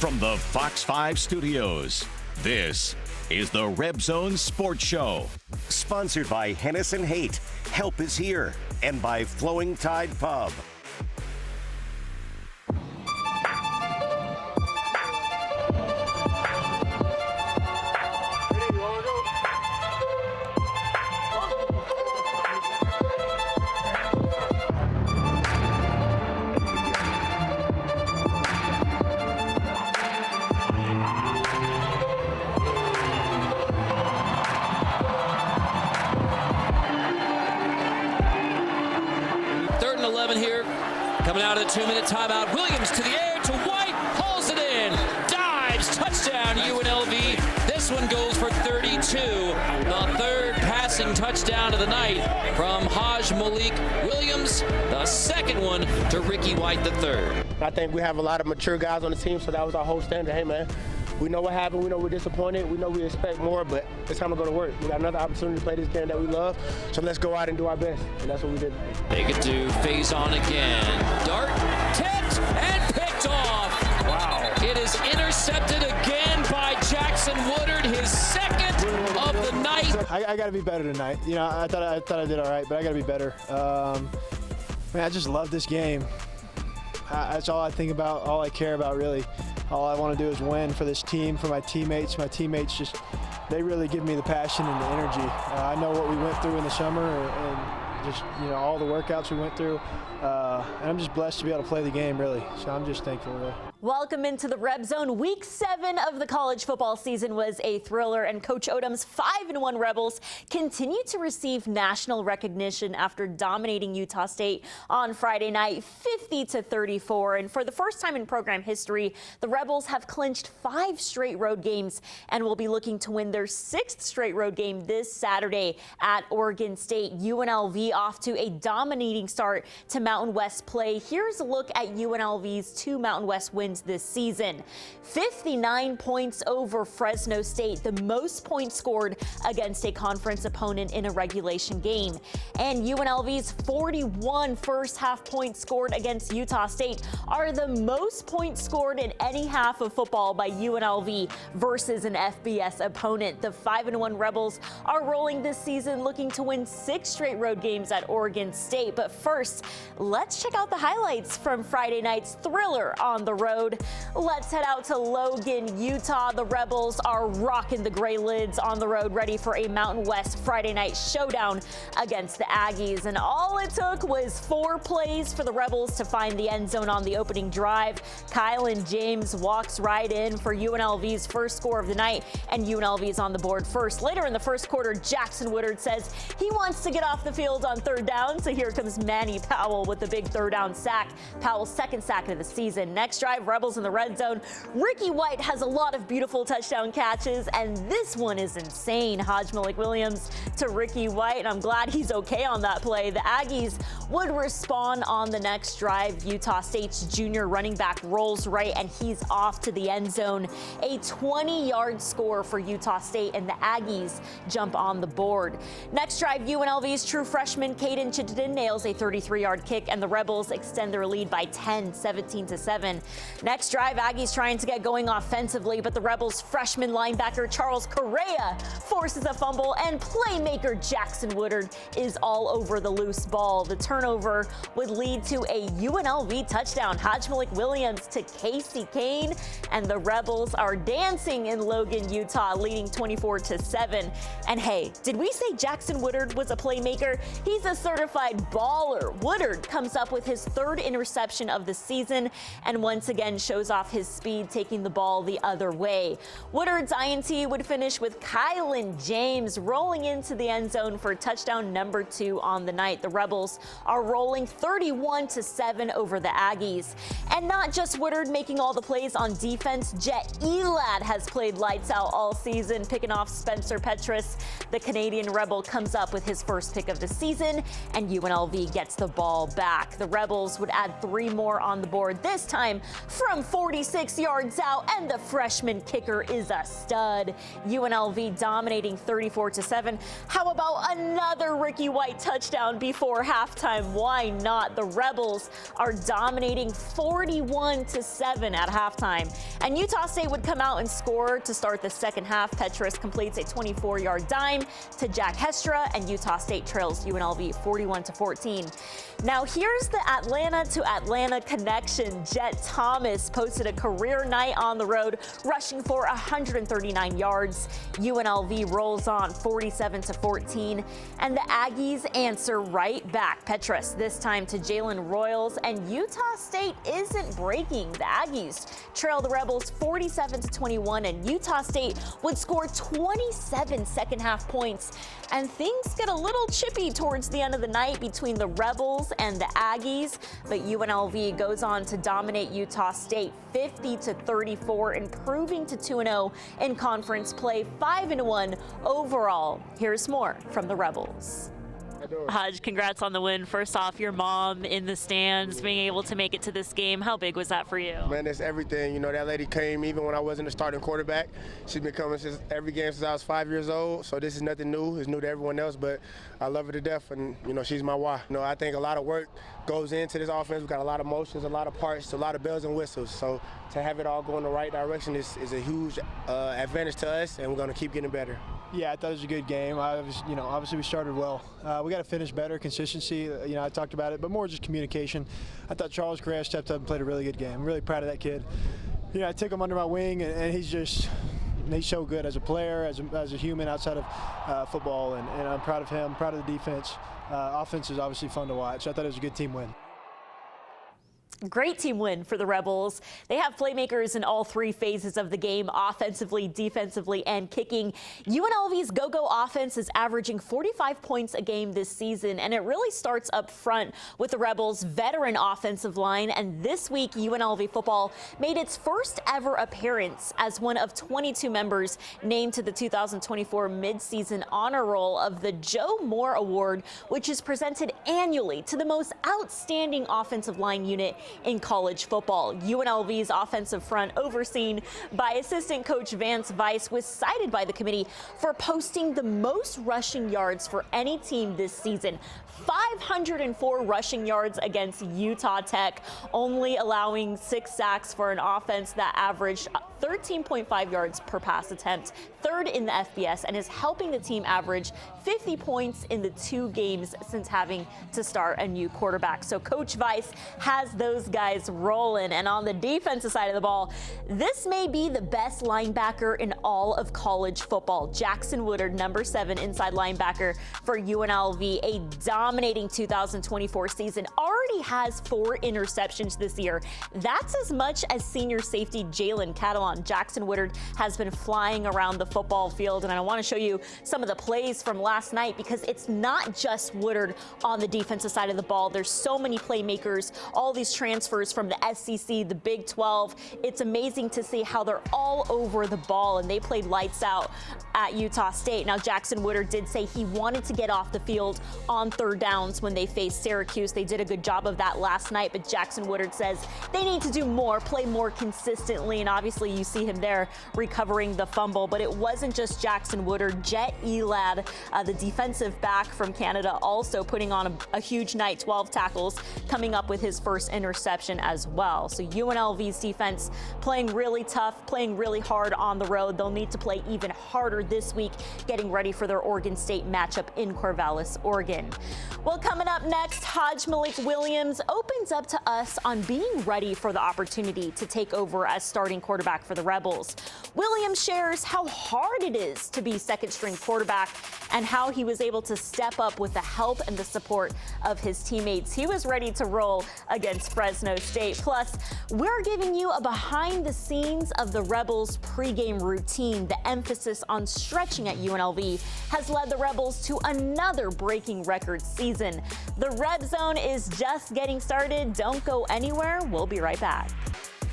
From the Fox 5 studios, this is the RebZone Sports Show. Sponsored by Hennessy Haight, Help is Here, and by Flowing Tide Pub. Here, coming out of the 2-minute timeout. Williams to the air to White, hauls it in, dives, touchdown UNLV. This one goes for 32. The third passing touchdown of the night from Haj Malik Williams. The second one to Ricky White, the third. I think we have a lot of mature guys on the team, so that was our whole standard. Hey, man, we know what happened. We know we're disappointed. We know we expect more, but it's time to go to work. We got another opportunity to play this game that we love, so let's go out and do our best, and that's what we did. They get to phase on again. Dart tipped and picked off. Wow. It is intercepted again by Jackson Woodard, his second of the night. I got to be better tonight. You know, I thought I did all right, but I got to be better. Man, I just love this game. That's all I think about, all I care about, really. All I want to do is win for this team, for my teammates. My teammates just, they really give me the passion and the energy. I know what we went through in the summer and just, you know, all the workouts we went through. And I'm just blessed to be able to play the game, really. So I'm just thankful, really. Welcome into the RebZone. Week 7 of the college football season was a thriller, and Coach Odom's 5-1 Rebels continue to receive national recognition after dominating Utah State on Friday night, 50-34. And for the first time in program history, the Rebels have clinched 5 straight road games and will be looking to win their 6th straight road game this Saturday at Oregon State. UNLV off to a dominating start to Mountain West play. Here's a look at UNLV's 2 Mountain West wins this season. 59 points over Fresno State, the most points scored against a conference opponent in a regulation game. And UNLV's 41 first half points scored against Utah State are the most points scored in any half of football by UNLV versus an FBS opponent. The 5-1 Rebels are rolling this season, looking to win 6 straight road games at Oregon State. But first, let's check out the highlights from Friday night's thriller on the road. Let's head out to Logan, Utah. The Rebels are rocking the gray lids on the road, ready for a Mountain West Friday night showdown against the Aggies. And all it took was 4 plays for the Rebels to find the end zone on the opening drive. Kylan James walks right in for UNLV's first score of the night, and UNLV is on the board first. Later in the first quarter, Jackson Woodard says he wants to get off the field on 3rd down, so here comes Manny Powell with the big 3rd down sack. Powell's 2nd sack of the season. Next drive, Rebels in the red zone. Ricky White has a lot of beautiful touchdown catches, and this one is insane. Haj Malik Williams to Ricky White, and I'm glad he's okay on that play. The Aggies would respond on the next drive. Utah State's junior running back rolls right, and he's off to the end zone. A 20-yard score for Utah State, and the Aggies jump on the board. Next drive, UNLV's true freshman Caden Chittenden nails a 33-yard kick, and the Rebels extend their lead by 10, 17-7. Next drive, Aggies trying to get going offensively, but the Rebels freshman linebacker Charles Correa forces a fumble, and playmaker Jackson Woodard is all over the loose ball. The turnover would lead to a UNLV touchdown. Haj Malik Williams to Casey Kane, and the Rebels are dancing in Logan, Utah, leading 24-7. And hey, did we say Jackson Woodard was a playmaker? He's a certified baller. Woodard comes up with his 3rd interception of the season, and once again shows off his speed, taking the ball the other way. Woodard's INT would finish with Kylan James rolling into the end zone for touchdown number 2 on the night. The Rebels are rolling 31-7 over the Aggies. And not just Woodard making all the plays on defense, Jet Elad has played lights out all season, picking off Spencer Petras. The Canadian Rebel comes up with his first pick of the season, and UNLV gets the ball back. The Rebels would add 3 more on the board, this time from 46 yards out, and the freshman kicker is a stud. UNLV dominating 34-7. How about another Ricky White touchdown before halftime? Why not? The Rebels are dominating 41-7 at halftime. And Utah State would come out and score to start the second half. Petras completes a 24-yard dime to Jack Hestra, and Utah State trails UNLV 41-14. Now here's the Atlanta to Atlanta connection. Jet Thomas posted a career night on the road, rushing for 139 yards. UNLV rolls on 47-14, and the Aggies answer right back. Petras this time to Jalen Royals, and Utah State isn't breaking. The Aggies trail the Rebels 47-21, and Utah State would score 27 second half points. And things get a little chippy towards the end of the night between the Rebels and the Aggies, but UNLV goes on to dominate Utah State 50-34, improving to 2-0 in conference play, 5-1 overall. Here's more from the Rebels. Haj, congrats on the win. First off, your mom in the stands, being able to make it to this game. How big was that for you? Man, that's everything. You know, that lady came even when I wasn't a starting quarterback. She's been coming since every game since I was 5 years old, so this is nothing new. It's new to everyone else, but I love her to death, and, you know, she's my why. You know, I think a lot of work goes into this offense. We've got a lot of motions, a lot of parts, a lot of bells and whistles. So to have it all go in the right direction is a huge advantage to us, and we're going to keep getting better. Yeah, I thought it was a good game. Obviously we started well. We got to finish better, consistency. I talked about it, but more just communication. I thought Charles Correa stepped up and played a really good game. I'm really proud of that kid. I took him under my wing, and he's so good as a player, as a human outside of football, and I'm proud of him, proud of the defense. Offense is obviously fun to watch. I thought it was a good team win. Great team win for the Rebels. They have playmakers in all three phases of the game, offensively, defensively, and kicking. UNLV's go-go offense is averaging 45 points a game this season, and it really starts up front with the Rebels' veteran offensive line. And this week, UNLV football made its first ever appearance as one of 22 members named to the 2024 midseason honor roll of the Joe Moore Award, which is presented annually to the most outstanding offensive line unit in college football. UNLV's offensive front, overseen by assistant coach Vance Weiss, was cited by the committee for posting the most rushing yards for any team this season. 504 rushing yards against Utah Tech, only allowing 6 sacks for an offense that averaged 13.5 yards per pass attempt, third in the FBS, and is helping the team average 50 points in the 2 games since having to start a new quarterback. So Coach Weiss has those guys rolling. And on the defensive side of the ball, this may be the best linebacker in all of college football. Jackson Woodard, number 7 inside linebacker for UNLV, a dominating 2024 season, already has 4 interceptions this year. That's as much as senior safety Jalen Catalon. Jackson Woodard has been flying around the football field, and I want to show you some of the plays from last night, because it's not just Woodard on the defensive side of the ball. There's so many playmakers, all these transfers from the SEC, the Big 12. It's amazing to see how they're all over the ball, and they played lights out at Utah State. Now, Jackson Woodard did say he wanted to get off the field on 3rd downs when they faced Syracuse. They did a good job of that last night, but Jackson Woodard says they need to do more, play more consistently, and obviously you see him there recovering the fumble. But it wasn't just Jackson Woodard. Jet Elad, the defensive back from Canada, also putting on a huge night, 12 tackles, coming up with his first interception as well. So UNLV's defense playing really tough, playing really hard on the road. They'll need to play even harder this week, getting ready for their Oregon State matchup in Corvallis, Oregon. Well, coming up next, Haj Malik Williams opens up to us on being ready for the opportunity to take over as starting quarterback for the Rebels. Williams shares how hard it is to be second-string quarterback and how he was able to step up with the help and the support of his teammates. He was ready to roll against Fresno State. Plus, we're giving you a behind-the-scenes of the Rebels pregame routine. The emphasis on stretching at UNLV has led the Rebels to another breaking record season. The RebZone is just getting started. Don't go anywhere. We'll be right back.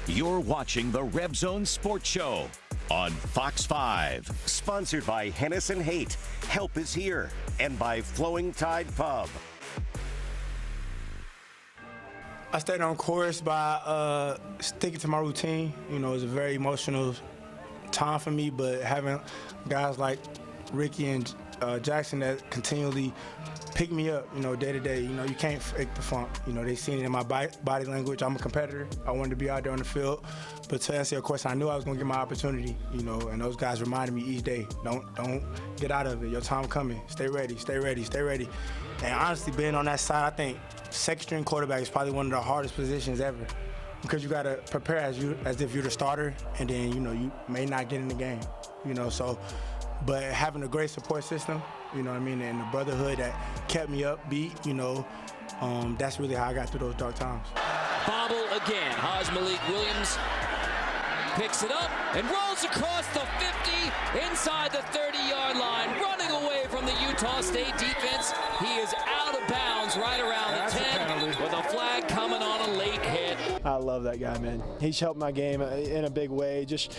You're watching the RebZone Sports Show on Fox 5. Sponsored by Hennessy Haight. Help is here. And by Flowing Tide Pub. I stayed on course by sticking to my routine. You know, it was a very emotional time for me, but having guys like Ricky and Jackson that continually pick me up, you know, day to day. You know, you can't fake the funk. You know, they seen it in my body language. I'm a competitor. I wanted to be out there on the field. But to answer your question, I knew I was going to get my opportunity, you know, and those guys reminded me each day, don't get out of it. Your time coming. Stay ready, stay ready, stay ready. And honestly, being on that side, I think second-string quarterback is probably one of the hardest positions ever, because you got to prepare as if you're the starter, and then, you know, you may not get in the game, you know. So, but having a great support system, you know what I mean, and the brotherhood that kept me upbeat, you know, that's really how I got through those dark times. Bobble again. Malik Williams picks it up and rolls across the 50 inside the 30-yard line, running away from the Utah State defense. He is out of bounds right around the 10 with a flag coming on a late hit. I love that guy, man. He's helped my game in a big way, just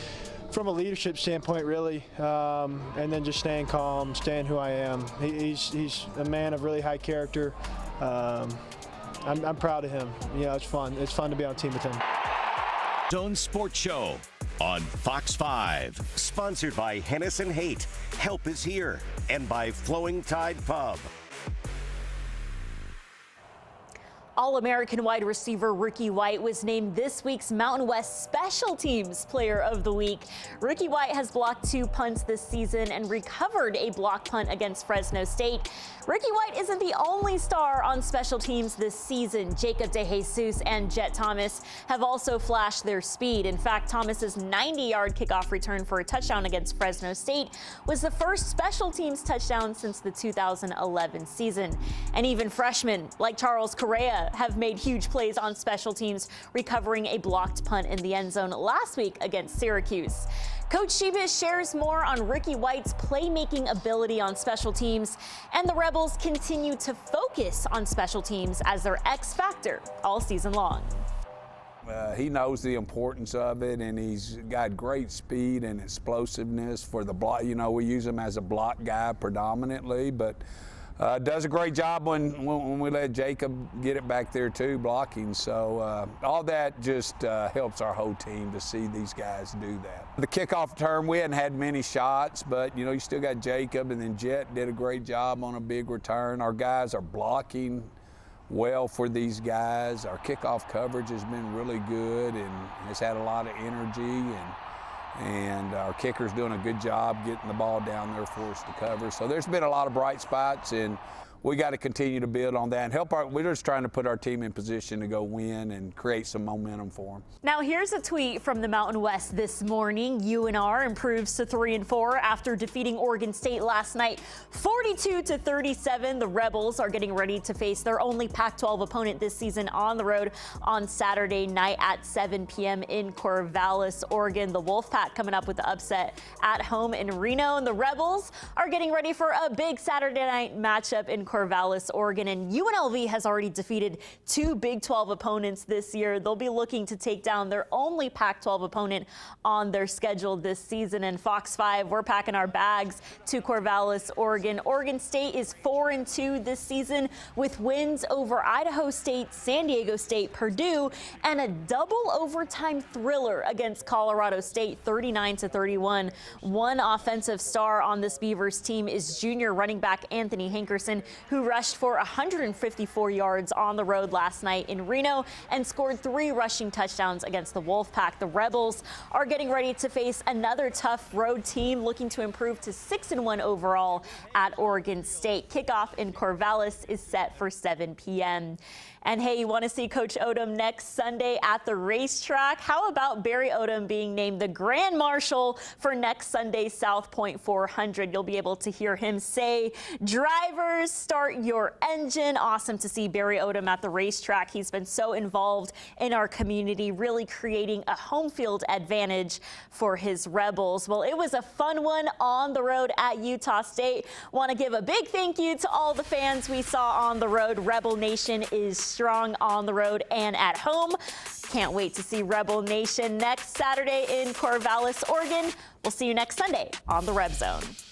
from a leadership standpoint, really, and then just staying calm, staying who I am. He's a man of really high character. I'm proud of him. You know, it's fun. It's fun to be on team with him. RebZone Sports Show on Fox 5. Sponsored by Hennessy Haight. Help is here. And by Flowing Tide Pub. All-American wide receiver Ricky White was named this week's Mountain West Special Teams Player of the Week. Ricky White has blocked 2 punts this season and recovered a block punt against Fresno State. Ricky White isn't the only star on special teams this season. Jacob DeJesus and Jet Thomas have also flashed their speed. In fact, Thomas's 90-yard kickoff return for a touchdown against Fresno State was the first special teams touchdown since the 2011 season. And even freshmen like Charles Correa have made huge plays on special teams, recovering a blocked punt in the end zone last week against Syracuse. Coach Shebish shares more on Ricky White's playmaking ability on special teams, and the Rebels continue to focus on special teams as their X factor all season long. He knows the importance of it, and he's got great speed and explosiveness for the block. You know, we use him as a block guy predominantly, but does a great job when we let Jacob get it back there too, blocking. So all that just helps our whole team to see these guys do that. The kickoff term, we hadn't had many shots, but you know, you still got Jacob, and then Jet did a great job on a big return. Our guys are blocking well for these guys. Our kickoff coverage has been really good and has had a lot of energy, and our kicker's doing a good job getting the ball down there for us to cover. So there's been a lot of bright spots, and we got to continue to build on that and help we're just trying to put our team in position to go win and create some momentum for them. Now here's a tweet from the Mountain West this morning. UNR improves to 3-4 after defeating Oregon State last night, 42-37. The Rebels are getting ready to face their only Pac-12 opponent this season on the road on Saturday night at 7 p.m. in Corvallis, Oregon. The Wolfpack coming up with the upset at home in Reno, and the Rebels are getting ready for a big Saturday night matchup in Corvallis, Oregon, and UNLV has already defeated 2 Big 12 opponents this year. They'll be looking to take down their only Pac-12 opponent on their schedule this season. And Fox 5, we're packing our bags to Corvallis, Oregon. Oregon State is 4-2 this season with wins over Idaho State, San Diego State, Purdue, and a double overtime thriller against Colorado State, 39-31. One offensive star on this Beavers team is junior running back Anthony Hankerson, who rushed for 154 yards on the road last night in Reno and scored 3 rushing touchdowns against the Wolfpack. The Rebels are getting ready to face another tough road team looking to improve to 6-1 overall at Oregon State. Kickoff in Corvallis is set for 7 p.m. And hey, you want to see Coach Odom next Sunday at the racetrack? How about Barry Odom being named the Grand Marshal for next Sunday's South Point 400? You'll be able to hear him say, "Drivers, start your engine." Awesome to see Barry Odom at the racetrack. He's been so involved in our community, really creating a home field advantage for his Rebels. Well, it was a fun one on the road at Utah State. Want to give a big thank you to all the fans we saw on the road. Rebel Nation is strong on the road and at home. Can't wait to see Rebel Nation next Saturday in Corvallis, Oregon. We'll see you next Sunday on the RebZone.